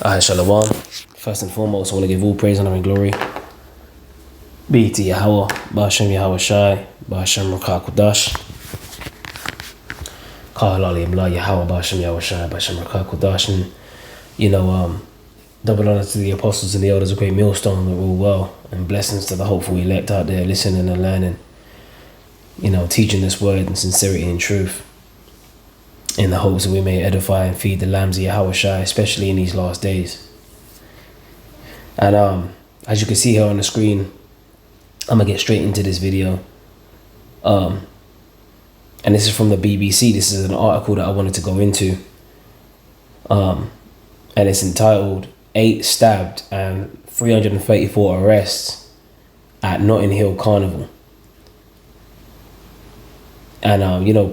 Shalom. First and foremost, I want to give all praise, honor, and glory be to Yahweh, Ba'ashem Yahweh Shai, Ba'ashem Rakah Kudash. Kahalali Imla Yahweh, Ba'ashem Yahweh Shai, Ba'ashem Rakah Kudash. And, double honor to the apostles and the elders of Great Millstone that rule well, and blessings to the hopeful elect out there listening and learning, teaching this word in sincerity and truth, in the hopes that we may edify and feed the lambs of Yahweh Shai, especially in these last days. And as you can see here on the screen, I'm gonna get straight into this video. And this is from the BBC. This is an article that I wanted to go into. And it's entitled 8 Stabbed and 334 Arrests at Notting Hill Carnival. And,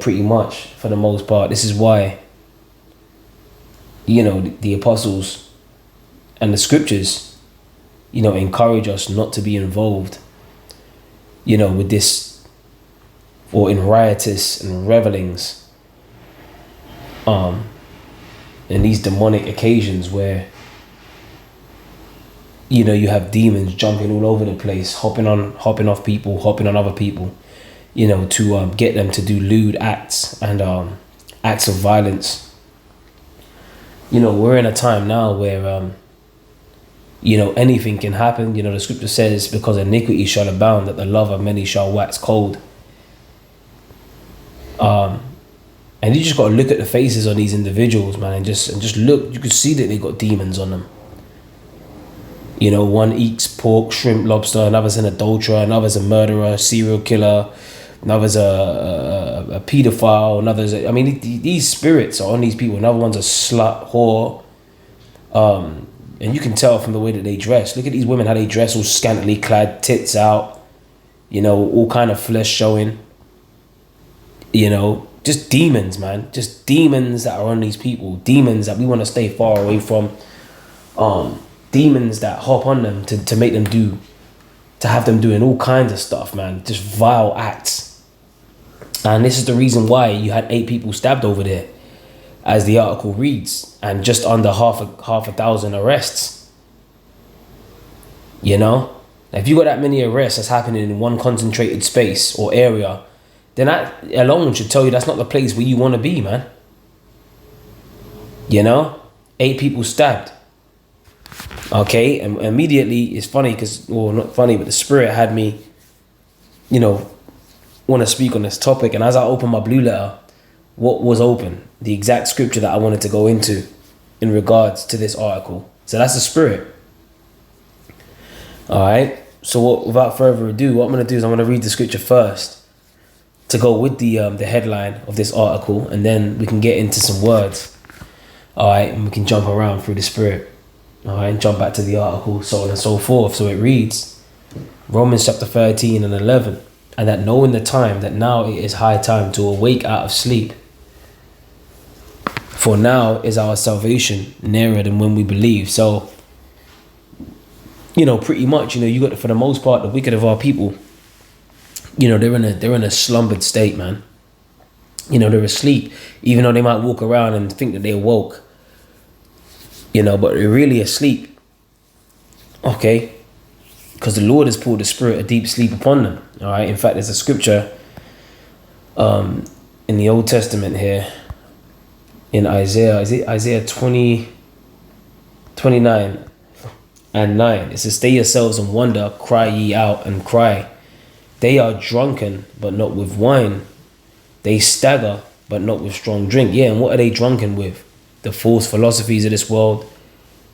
pretty much, for the most part, this is why, the apostles and the scriptures, encourage us not to be involved, with this, or in riotous and revelings, in these demonic occasions where, you have demons jumping all over the place, hopping off people, hopping on other people, to get them to do lewd acts and acts of violence. We're in a time now where, anything can happen. The scripture says, because iniquity shall abound, that the love of many shall wax cold. And you just got to look at the faces on these individuals, man, and just look. You can see that they got demons on them. One eats pork, shrimp, lobster, another's an adulterer, another's a murderer, serial killer, another's a pedophile, these spirits are on these people. Another one's a slut, whore. And you can tell from the way that they dress. Look at these women, how they dress, all scantily clad, tits out, all kind of flesh showing. Just demons, man. Just demons that are on these people. Demons that we want to stay far away from. Demons that hop on them to make them to have them doing all kinds of stuff, man. Just vile acts. And this is the reason why you had 8 people stabbed over there, as the article reads, and just under half a thousand arrests. If you got that many arrests that's happening in one concentrated space or area, then that alone should tell you that's not the place where you want to be, man. 8 people stabbed. Okay, and immediately it's funny because, well, not funny, but the spirit had me, want to speak on this topic. And as I opened my blue letter, what was open? The exact scripture that I wanted to go into in regards to this article. So that's the spirit. All right. So without further ado, what I'm going to do is I'm going to read the scripture first to go with the headline of this article, and then we can get into some words. All right, and we can jump around through the spirit. All right, and jump back to the article, so on and so forth. So it reads, Romans chapter 13 and 11, and that knowing the time, that now it is high time to awake out of sleep. For now is our salvation nearer than when we believe. So, pretty much, you got, for the most part, the wicked of our people, they're in a slumbered state, man. They're asleep, even though they might walk around and think that they're woke. But they're really asleep. Okay? Because the Lord has poured the spirit of deep sleep upon them. All right? In fact, there's a scripture in the Old Testament here in Isaiah. Is it Isaiah 29 and 9? It says, stay yourselves and wonder, cry ye out and cry. They are drunken, but not with wine. They stagger, but not with strong drink. Yeah, and what are they drunken with? The false philosophies of this world,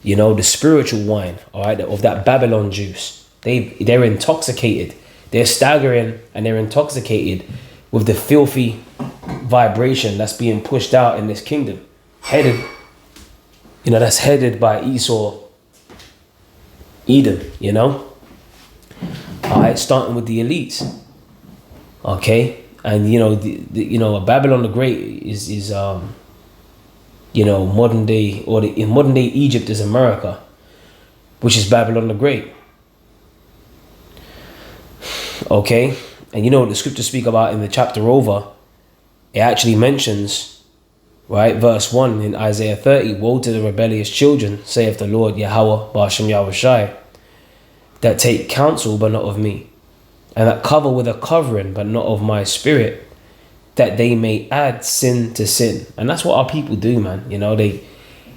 the spiritual wine, all right, of that Babylon juice. They're intoxicated. They're staggering and they're intoxicated with the filthy vibration that's being pushed out in this kingdom. That's headed by Esau, Edom, All right, starting with the elites. Okay, and Babylon the Great is modern day, or in modern day Egypt is America, which is Babylon the Great. Okay, and the scriptures speak about in the chapter over, it actually mentions Right, verse 1 in Isaiah 30, woe to the rebellious children, saith the Lord Yahweh Ba'ashem Yahushai, that take counsel but not of me, and that cover with a covering but not of my spirit, that they may add sin to sin. And that's what our people do, man. They don't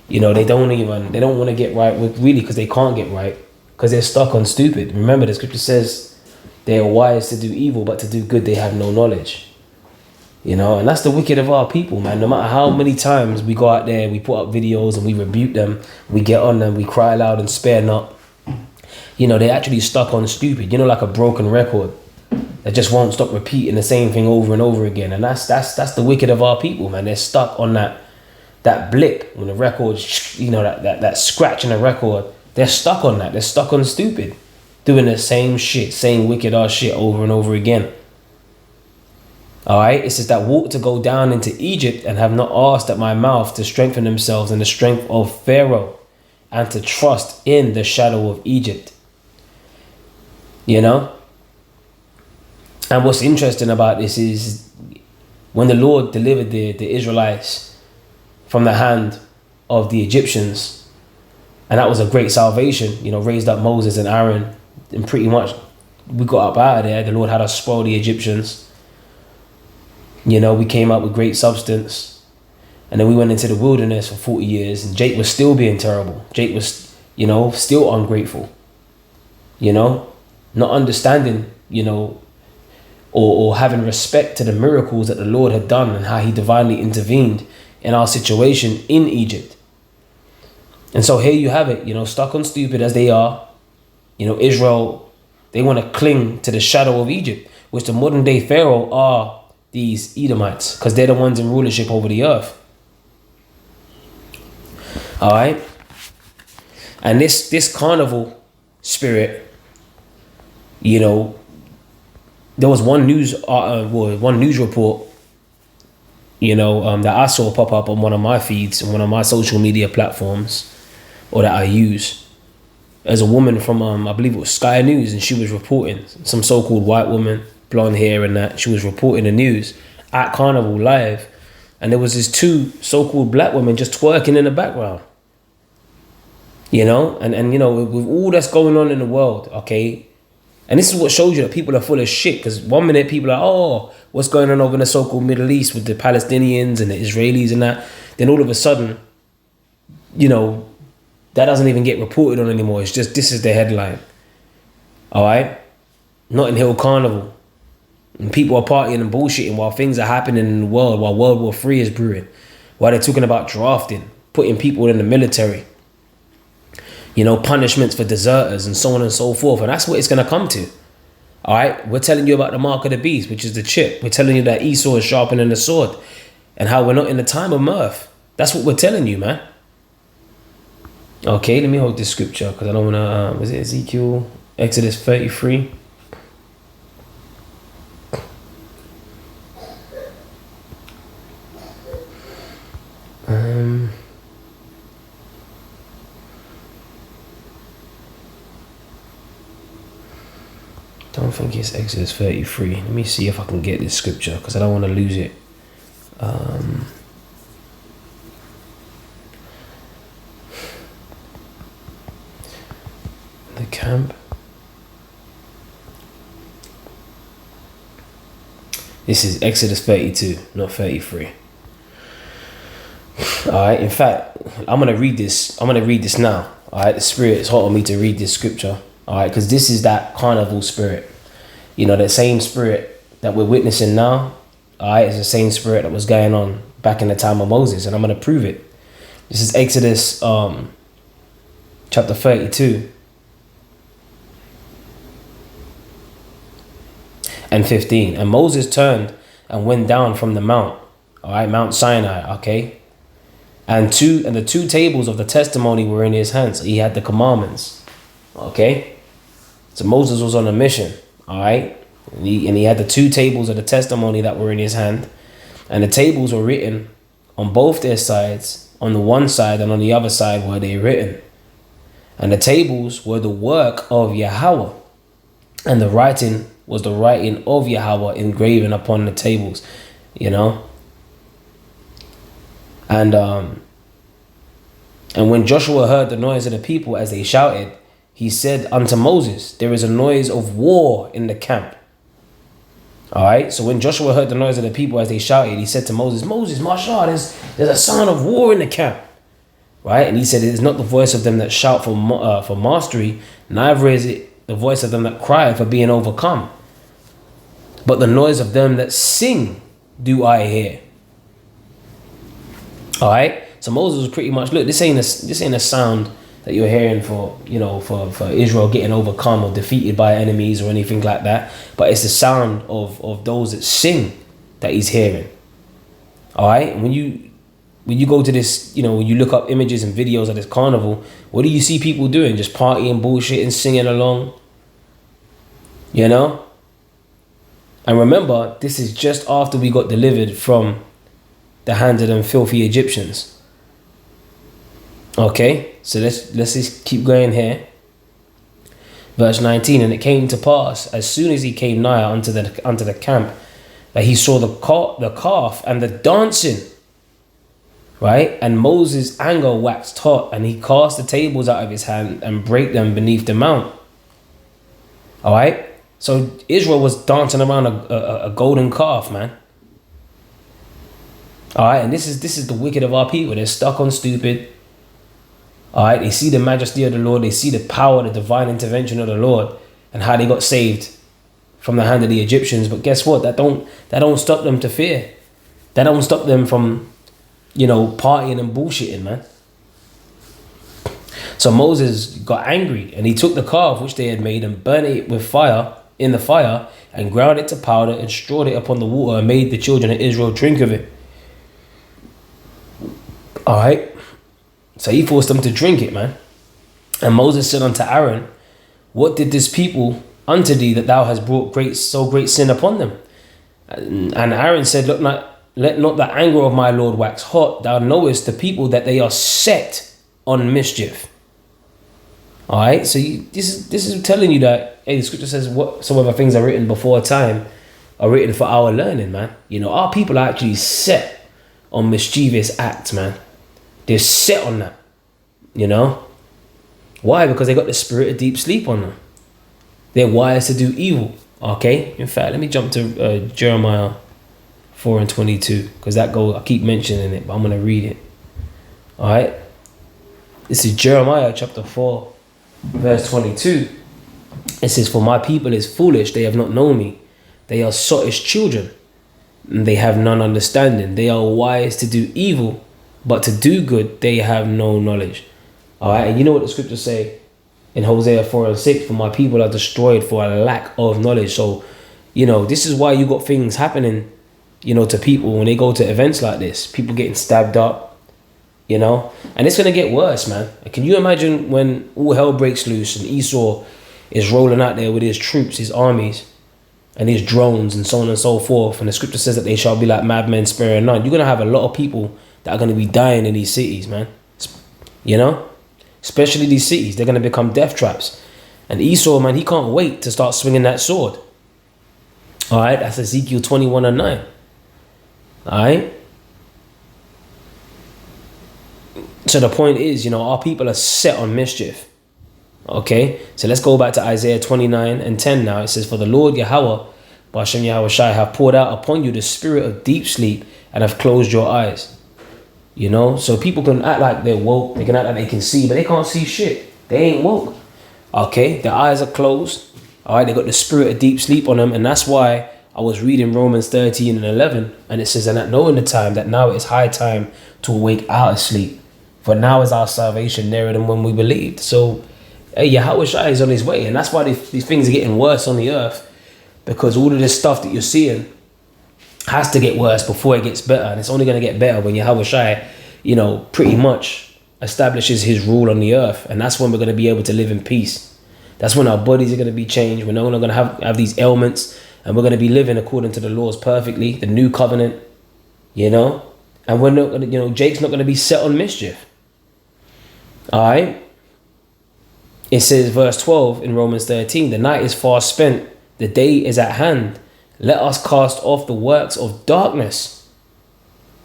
want to get right with, really, because they can't get right, because they're stuck on stupid. Remember, the scripture says they are wise to do evil, but to do good they have no knowledge. And that's the wicked of our people, man. No matter how many times we go out there, we put up videos and we rebuke them, we get on them, we cry loud and spare not. They actually stuck on stupid, like a broken record that just won't stop repeating the same thing over and over again. And that's the wicked of our people, man. They're stuck on that blip when the record, that scratch in the record. They're stuck on that. They're stuck on stupid, doing the same shit, same wicked ass shit over and over again. All right, it says that walk to go down into Egypt and have not asked at my mouth to strengthen themselves in the strength of Pharaoh and to trust in the shadow of Egypt. And what's interesting about this is when the Lord delivered the Israelites from the hand of the Egyptians, and that was a great salvation, raised up Moses and Aaron, and pretty much we got up out of there. The Lord had us spoil the Egyptians. We came up with great substance, and then we went into the wilderness for 40 years, and Jake was still being terrible. Jake was, still ungrateful, not understanding, or having respect to the miracles that the Lord had done and how he divinely intervened in our situation in Egypt. And so here you have it, stuck on stupid as they are, Israel, they want to cling to the shadow of Egypt, which the modern day Pharaoh are these Edomites, because they're the ones in rulership over the earth. All right, and this carnival spirit, there was one news report, that I saw pop up on one of my feeds and one of my social media platforms, or that I use. As a woman from I believe it was Sky News, and she was reporting, some so-called white woman, blonde hair and that, she was reporting the news at Carnival Live, and there was these two so-called black women just twerking in the background, and with all that's going on in the world, okay, and this is what shows you that people are full of shit, because one minute people are, oh, what's going on over in the so-called Middle East with the Palestinians and the Israelis and that, then all of a sudden, that doesn't even get reported on anymore. It's just, this is the headline. All right, Notting Hill Carnival. And people are partying and bullshitting while things are happening in the world, while World War III is brewing, while they're talking about drafting, putting people in the military, punishments for deserters and so on and so forth. And that's what it's going to come to. All right, we're telling you about the mark of the beast, which is the chip. We're telling you that Esau is sharpening the sword and how we're not in the time of mirth. That's what we're telling you, man. Okay, let me hold this scripture because I don't want to, is it Ezekiel, Exodus 33? Don't think it's Exodus 33. Let me see if I can get this scripture because I don't want to lose it. The camp. This is Exodus 32, not 33. Alright, in fact, I'm gonna read this now. Alright, the Spirit is hot on me to read this scripture. Alright, because this is that carnival spirit. That same spirit that we're witnessing now, alright, is the same spirit that was going on back in the time of Moses, and I'm gonna prove it. This is Exodus chapter 32 and 15. And Moses turned and went down from the mount, alright, Mount Sinai, okay? And the two tables of the testimony were in his hands. So he had the commandments. Okay? So Moses was on a mission. Alright? And he had the two tables of the testimony that were in his hand. And the tables were written on both their sides. On the one side and on the other side were they written. And the tables were the work of Yahweh. And the writing was the writing of Yahweh engraven upon the tables. And when Joshua heard the noise of the people as they shouted, he said unto Moses, there is a noise of war in the camp. All right. So when Joshua heard the noise of the people as they shouted, he said to Moses, Moses, Mashah, there's a sound of war in the camp. Right. And he said, it is not the voice of them that shout for mastery, neither is it the voice of them that cry for being overcome. But the noise of them that sing do I hear. All right. So Moses was pretty much, look, this ain't a sound that you're hearing for, for Israel getting overcome or defeated by enemies or anything like that. But it's the sound of those that sing that he's hearing. All right. And when you go to this, when you look up images and videos of this carnival, what do you see people doing? Just partying, bullshitting, singing along. And remember, this is just after we got delivered from the hands of them filthy Egyptians. Okay, so let's just keep going here. Verse 19, and it came to pass, as soon as he came nigh unto the camp, that he saw the calf and the dancing. Right? And Moses' anger waxed hot, and he cast the tables out of his hand and brake them beneath the mount. All right? So Israel was dancing around a golden calf, man. All right? And this is the wicked of our people. They're stuck on stupid. All right? They see the majesty of the Lord. They see the power, the divine intervention of the Lord, and how they got saved from the hand of the Egyptians. But guess what? That don't stop them to fear. That don't stop them from partying and bullshitting, man. So Moses got angry, and he took the calf which they had made and burnt it with fire in the fire, and ground it to powder and strawed it upon the water, and made the children of Israel drink of it. All right. So he forced them to drink it, man. And Moses said unto Aaron, what did this people unto thee, that thou hast brought so great sin upon them? And Aaron said, let not the anger of my Lord wax hot. Thou knowest the people that they are set on mischief. All right. So this is telling you that, hey, the scripture says whatsoever things are written before time are written for our learning, man. Our people are actually set on mischievous acts, man. They're set on that. Why? Because they got the spirit of deep sleep on them. They're wise to do evil. Okay. In fact, let me jump to Jeremiah 4:22, because I keep mentioning it, but I'm going to read it. All right. This is Jeremiah chapter 4, verse 22. It says, for my people is foolish. They have not known me. They are sottish children, and they have none understanding. They are wise to do evil, but to do good, they have no knowledge. All right. And you know what the scriptures say in Hosea 4:6, for my people are destroyed for a lack of knowledge. So, this is why you got things happening, to people when they go to events like this, people getting stabbed up, and it's going to get worse, man. Can you imagine when all hell breaks loose and Esau is rolling out there with his troops, his armies, and his drones and so on and so forth, and the scripture says that they shall be like madmen sparing none. You're going to have a lot of people that are going to be dying in these cities, man. Especially these cities, they're going to become death traps. And Esau, man, he can't wait to start swinging that sword. All right, that's Ezekiel 21:9. All right. So the point is, our people are set on mischief. Okay. So let's go back to Isaiah 29:10 now. It says, for the Lord Yahweh, B'Hashem Yahweh Shai, have poured out upon you the spirit of deep sleep and have closed your eyes. So people can act like they're woke. They can act like they can see, but they can't see shit. They ain't woke. Okay. Their eyes are closed. All right. They got the spirit of deep sleep on them. And that's why I was reading Romans 13:11, and it says, and at knowing the time, that now it is high time to awake out of sleep. For now is our salvation nearer than when we believed. So, hey, Yahweh Shai is on his way. And that's why these things are getting worse on the earth. Because all of this stuff that you're seeing has to get worse before it gets better. And it's only going to get better when Yahweh Shai, pretty much establishes his rule on the earth. And that's when we're going to be able to live in peace. That's when our bodies are going to be changed. We're no longer going to have these ailments. And we're going to be living according to the laws perfectly, the new covenant, and we're not going to, Jake's not going to be set on mischief. All right. It says, verse 12 in Romans 13, the night is far spent, the day is at hand. Let us cast off the works of darkness.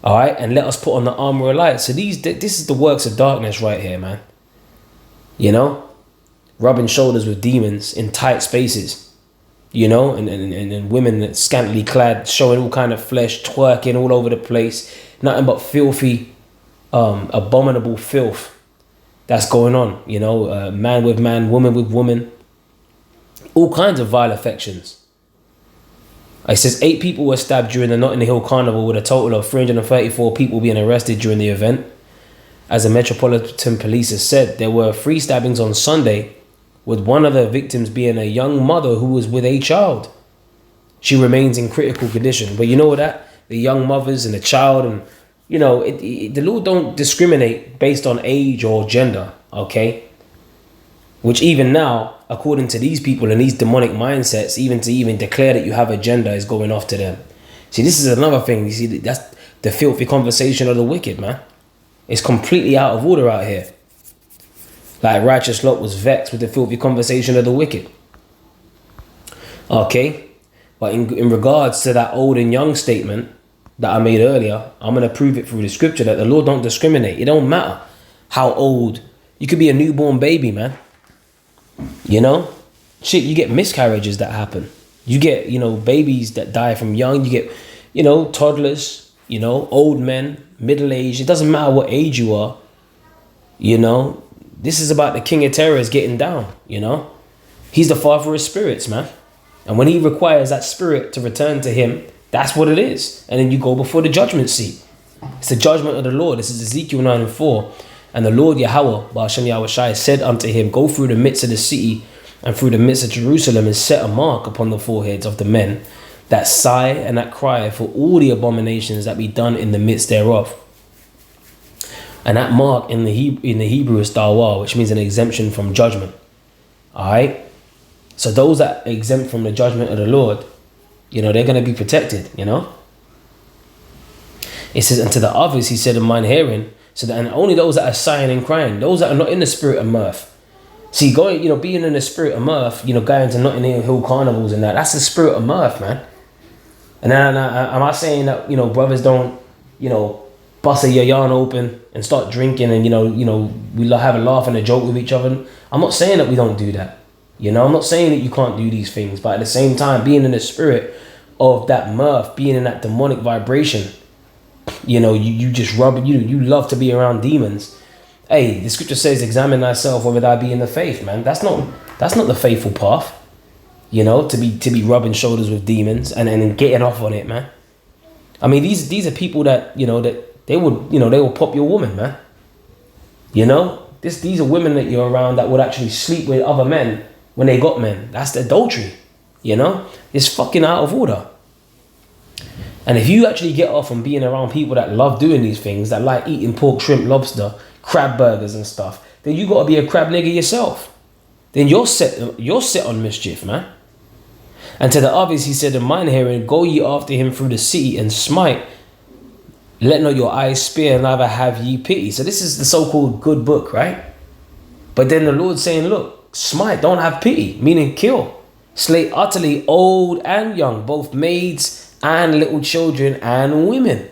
All right, and let us put on the armor of light. So this is the works of darkness right here, man. You know, rubbing shoulders with demons in tight spaces. You know, and women that scantily clad, showing all kind of flesh, twerking all over the place. Nothing but filthy, abominable filth that's going on. You know, man with man, woman with woman. All kinds of vile affections. It says 8 people were stabbed during the Notting Hill Carnival, with a total of 334 people being arrested during the event. As the Metropolitan Police has said, there were 3 stabbings on Sunday, with one of the victims being a young mother who was with a child. She remains in critical condition. But you know that? The young mothers and the child, and you know, the Lord don't discriminate based on age or gender, okay? Which even now, according to these people and these demonic mindsets, even to declare that you have a gender is going off to them. See, this is another thing. You see, that's the filthy conversation of the wicked, man. It's completely out of order out here. Like righteous Lot was vexed with the filthy conversation of the wicked. Okay? But in regards to that old and young statement that I made earlier, I'm going to prove it through the scripture that the Lord don't discriminate. It don't matter how old. You could be a newborn baby, man. You know? Shit, you get miscarriages that happen. You get, you know, babies that die from young. You get, you know, toddlers, you know, old men, middle-aged. It doesn't matter what age you are. You know? This is about the King of Terrors getting down, you know? He's the father of spirits, man. And when he requires that spirit to return to him, that's what it is. And then you go before the judgment seat. It's the judgment of the Lord. This is Ezekiel 9:4. And the Lord Yahweh, Ba'ashem Yahushai, said unto him, go through the midst of the city and through the midst of Jerusalem and set a mark upon the foreheads of the men that sigh and that cry for all the abominations that be done in the midst thereof. And that mark in the Hebrew is dawah, which means an exemption from judgment. All right? So those that are exempt from the judgment of the Lord, you know, they're going to be protected, you know? It says, and to the others, he said in mine hearing, so that, and only those that are sighing and crying, those that are not in the spirit of mirth. See, going, you know, being in the spirit of mirth, you know, going to Notting Hill carnivals and that's the spirit of mirth, man. And then am I saying that, you know, brothers don't, you know, bust a yarn open and start drinking and, you know, we have a laugh and a joke with each other? I'm not saying that we don't do that. You know, I'm not saying that you can't do these things, but at the same time, being in the spirit of that mirth, being in that demonic vibration, you know, you just you love to be around demons. Hey, the scripture says, examine thyself whether thou be in the faith, man. That's not the faithful path, you know, to be rubbing shoulders with demons and getting off on it, man. I mean, these are people that, you know, that they will pop your woman, man. You know, these are women that you're around that would actually sleep with other men when they got men. That's the adultery, you know. It's fucking out of order. And if you actually get off from being around people that love doing these things, that like eating pork, shrimp, lobster, crab burgers and stuff, then you got to be a crab nigger yourself. Then you're set on mischief, man. And to the others he said in mine hearing, go ye after him through the city and smite. Let not your eyes spare, neither have ye pity. So this is the so-called good book, right? But then the Lord's saying, look, smite, don't have pity, meaning kill. Slay utterly old and young, both maids and little children and women.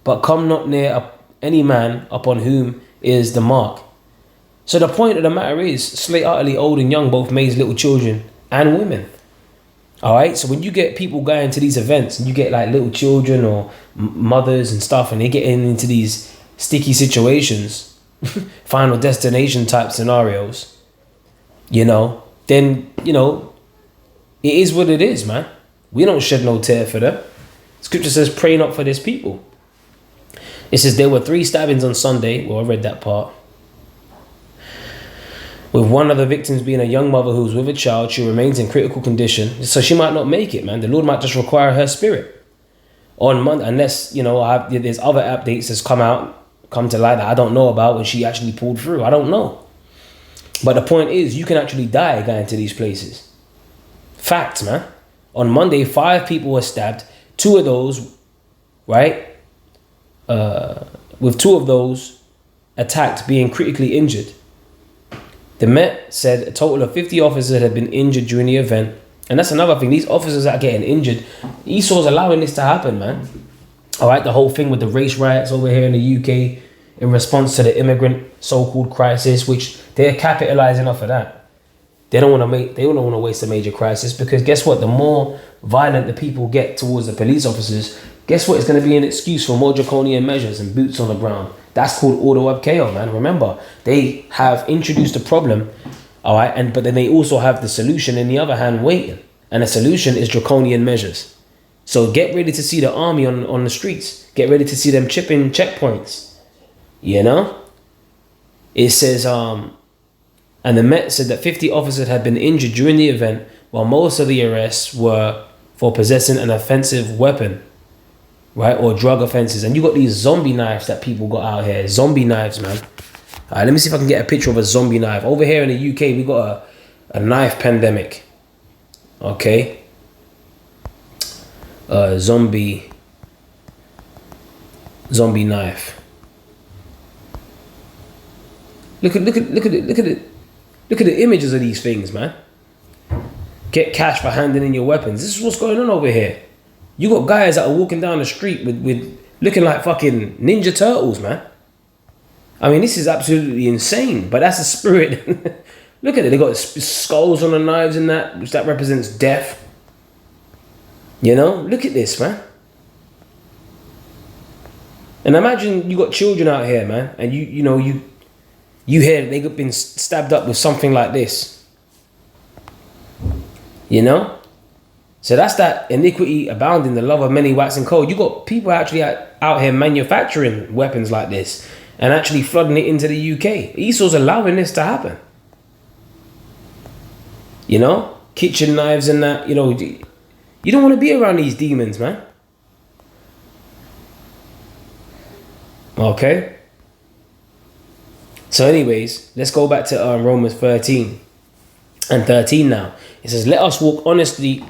But come not near any man upon whom is the mark. So the point of the matter is, slay utterly old and young, both maids, little children and women. All right, so when you get people going to these events and you get like little children or mothers and stuff, and they get into these sticky situations, final destination type scenarios, you know, then, you know, it is what it is, man. We don't shed no tear for them. Scripture says, pray not for this people. It says there were 3 stabbings on Sunday. Well, I read that part. With one of the victims being a young mother who's with a child, she remains in critical condition. So she might not make it, man. The Lord might just require her spirit. On Monday, unless, you know, there's other updates that's come to light that I don't know about when she actually pulled through. I don't know. But the point is, you can actually die going to these places. Facts, man. On Monday, 5 people were stabbed. 2 of those, right? With 2 of those attacked being critically injured. The Met said a total of 50 officers had been injured during the event. And that's another thing. These officers that are getting injured, Esau's allowing this to happen, man. All right, the whole thing with the race riots over here in the UK in response to the immigrant so-called crisis, which they're capitalizing off of that. They don't want to waste a major crisis, because guess what? The more violent the people get towards the police officers, guess what? It's going to be an excuse for more draconian measures and boots on the ground. That's called order ab chaos, man. Remember, they have introduced a problem, all right, but then they also have the solution in the other hand waiting, and the solution is draconian measures. So get ready to see the army on the streets. Get ready to see them chipping checkpoints. You know? It says, and the Met said that 50 officers had been injured during the event, while most of the arrests were for possessing an offensive weapon, right? Or drug offenses. And you got these zombie knives that people got out here. Zombie knives, man. All right, let me see if I can get a picture of a zombie knife. Over here in the UK, we got a knife pandemic. Okay? Zombie knife. Look at the images of these things, man. Get cash for handing in your weapons. This is what's going on over here. You got guys that are walking down the street with looking like fucking Ninja Turtles, man. I mean, this is absolutely insane, but that's the spirit. Look at it. They got skulls on the knives and that, which that represents death. You know, look at this, man. And imagine you got children out here, man, and you hear they've been stabbed up with something like this. You know? So that's that iniquity abounding, the love of many waxing cold. You got people actually out here manufacturing weapons like this and actually flooding it into the UK. Esau's allowing this to happen. You know? Kitchen knives and that, you know. You don't want to be around these demons, man. Okay? So anyways, let's go back to Romans 13 and 13 now. It says, let us walk honestly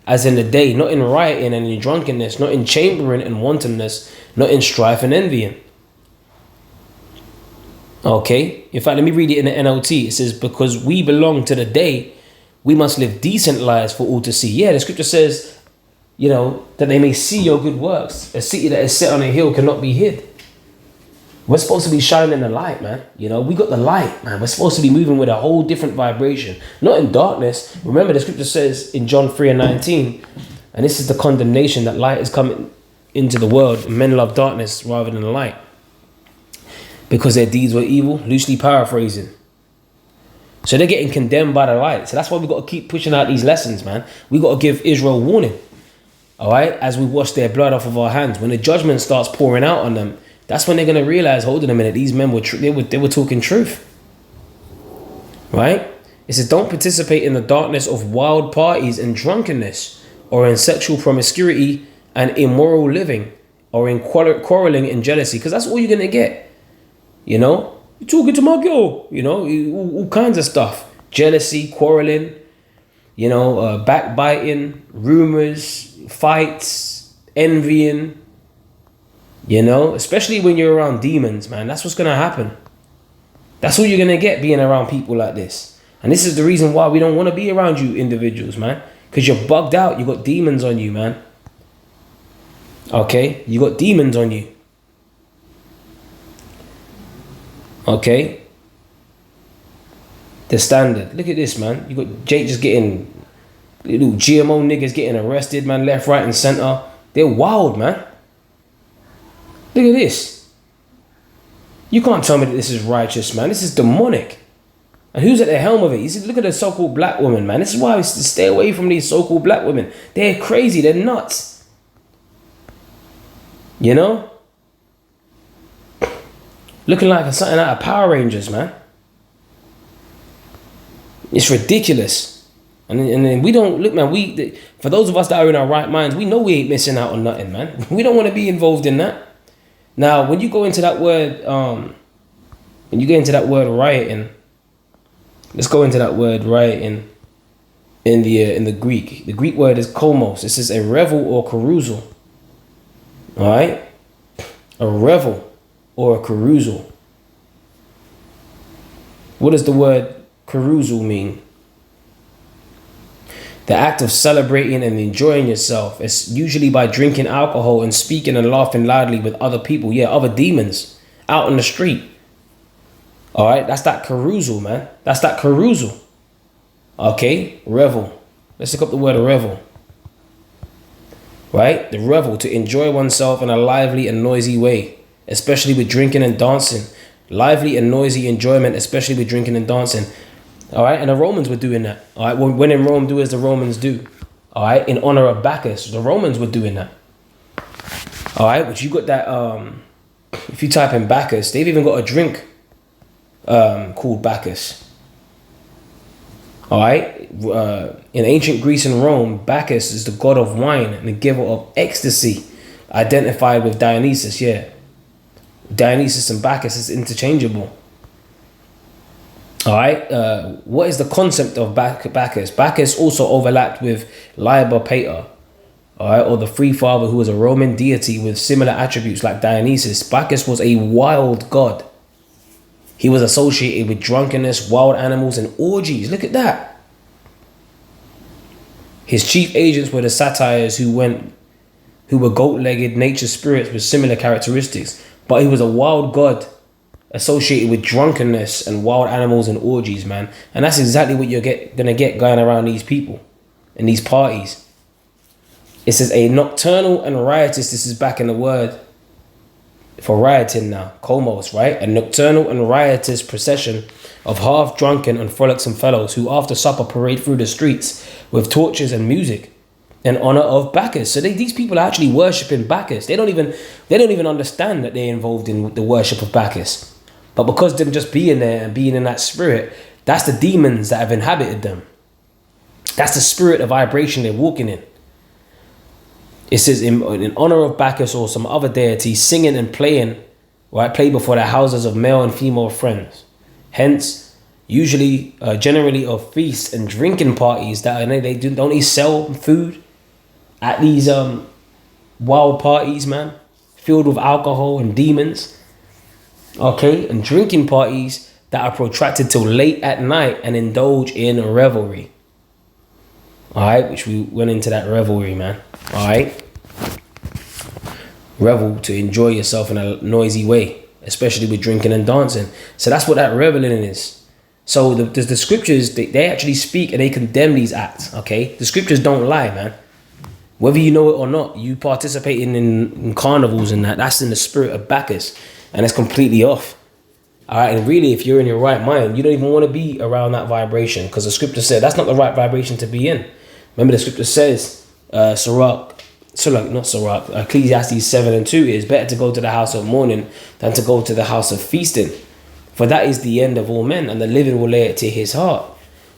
as in the day, not in rioting and in drunkenness, not in chambering and wantonness, not in strife and envying. Okay? In fact, let me read it in the NLT. It says, because we belong to the day, we must live decent lives for all to see. Yeah, the scripture says, you know, that they may see your good works. A city that is set on a hill cannot be hid. We're supposed to be shining in the light, man. You know, we got the light, man. We're supposed to be moving with a whole different vibration, not in darkness. Remember, the scripture says in John 3:19, and this is the condemnation, that light is coming into the world, and men love darkness rather than the light, because their deeds were evil, loosely paraphrasing. So they're getting condemned by the light. So that's why we got to keep pushing out these lessons, man. We got to give Israel warning, all right, as we wash their blood off of our hands. When the judgment starts pouring out on them, that's when they're going to realize, hold on a minute, these men were they were talking truth, right? It says, don't participate in the darkness of wild parties and drunkenness, or in sexual promiscuity and immoral living, or in quarreling and jealousy, because that's all you're going to get, you know? You're talking to my girl, you know, all kinds of stuff. Jealousy, quarreling, you know, backbiting, rumors, fights, envying, you know, especially when you're around demons, man. That's what's going to happen. That's all you're going to get being around people like this. And this is the reason why we don't want to be around you individuals, man. Because you're bugged out. You got demons on you, man. Okay? You got demons on you. Okay? The standard. Look at this, man. You got Jake just getting, little GMO niggas getting arrested, man, left, right, and center. They're wild, man. Look at this. You can't tell me that this is righteous, man. This is demonic. And who's at the helm of it? You see, look at the so-called black woman, man. This is why we stay away from these so-called black women. They're crazy. They're nuts. You know? Looking like something out of Power Rangers, man. It's ridiculous. And then we don't, look, man, for those of us that are in our right minds, we know we ain't missing out on nothing, man. We don't want to be involved in that. Now, when you go into that word, rioting, let's go into that word rioting in the Greek. The Greek word is komos. This is a revel or carousal. All right? A revel or a carousal. What does the word carousal mean? The act of celebrating and enjoying yourself is usually by drinking alcohol and speaking and laughing loudly with other people. Yeah, other demons out on the street. All right, that's that carousal, man. That's that carousal. Okay, revel. Let's look up the word revel. Right? The revel, to enjoy oneself in a lively and noisy way, especially with drinking and dancing. Lively and noisy enjoyment, especially with drinking and dancing. All right, and the Romans were doing that. All right, when in Rome, do as the Romans do. All right, in honor of Bacchus, the Romans were doing that. All right, but you got that. If you type in Bacchus, they've even got a drink called Bacchus. All right, in ancient Greece and Rome, Bacchus is the god of wine and the giver of ecstasy, identified with Dionysus. Yeah, Dionysus and Bacchus is interchangeable. All right, what is the concept of Bacchus? Bacchus also overlapped with Liber Pater, all right, or the Free Father, who was a Roman deity with similar attributes like Dionysus. Bacchus was a wild god. He was associated with drunkenness, wild animals, and orgies. Look at that. His chief agents were the satyrs, who were goat-legged nature spirits with similar characteristics. But he was a wild god associated with drunkenness and wild animals and orgies, man. And that's exactly what you're gonna get going around these people in these parties. It says a nocturnal and riotous, this is back in the word for rioting now, komos, right? A nocturnal and riotous procession of half-drunken and frolicsome fellows who after supper parade through the streets with torches and music in honor of Bacchus. So these people are actually worshipping Bacchus. They don't even understand that they're involved in the worship of Bacchus. But because them just being there and being in that spirit, that's the demons that have inhabited them. That's the spirit of vibration they're walking in. It says in honor of Bacchus or some other deity, singing and playing, right? Play before the houses of male and female friends. Hence, usually, generally of feasts and drinking parties that don't they sell food at these wild parties, man, filled with alcohol and demons. Okay, and drinking parties that are protracted till late at night and indulge in revelry. All right, which we went into that revelry, man. All right, revel, to enjoy yourself in a noisy way, especially with drinking and dancing. So that's what that reveling is. So the scriptures, they actually speak and they condemn these acts. Okay, the scriptures don't lie, man. Whether you know it or not, you participating in carnivals and that's in the spirit of Bacchus. And it's completely off. All right, and really, if you're in your right mind, you don't even want to be around that vibration, because the scripture said that's not the right vibration to be in. Remember, the scripture says, Ecclesiastes 7:2, it is better to go to the house of mourning than to go to the house of feasting. For that is the end of all men, and the living will lay it to his heart.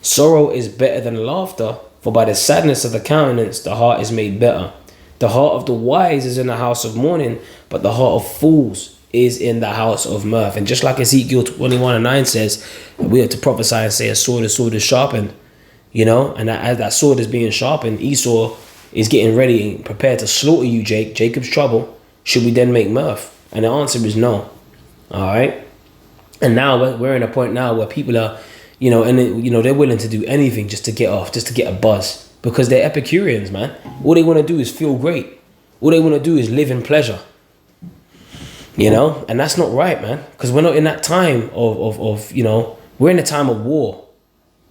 Sorrow is better than laughter, for by the sadness of the countenance, the heart is made better. The heart of the wise is in the house of mourning, but the heart of fools is in the house of mirth. And just like Ezekiel 21:9 says, we have to prophesy and say a sword is sharpened, you know, and as that sword is being sharpened, Esau is getting ready and prepared to slaughter you, Jacob's trouble. Should we then make mirth? And the answer is no. All right. And now we're in a point now where people are, they're willing to do anything just to get off, just to get a buzz, because they're Epicureans, man. All they want to do is feel great. All they want to do is live in pleasure. And that's not right, man, because we're not in that time of we're in a time of war.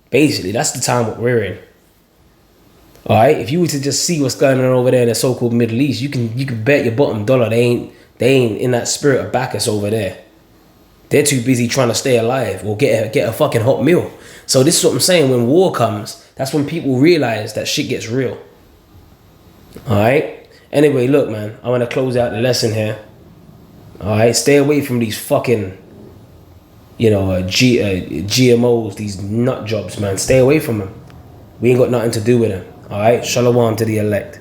Basically, that's the time what we're in. All right, if you were to just see what's going on over there in the so-called Middle East, you can bet your bottom dollar they ain't in that spirit of Bacchus over there. They're too busy trying to stay alive or get a fucking hot meal. So this is what I'm saying. When war comes, that's when people realize that shit gets real. All right. Anyway, look, man, I want to close out the lesson here. All right, stay away from these fucking, GMOs, these nut jobs, man. Stay away from them. We ain't got nothing to do with them. All right, shalom to the elect.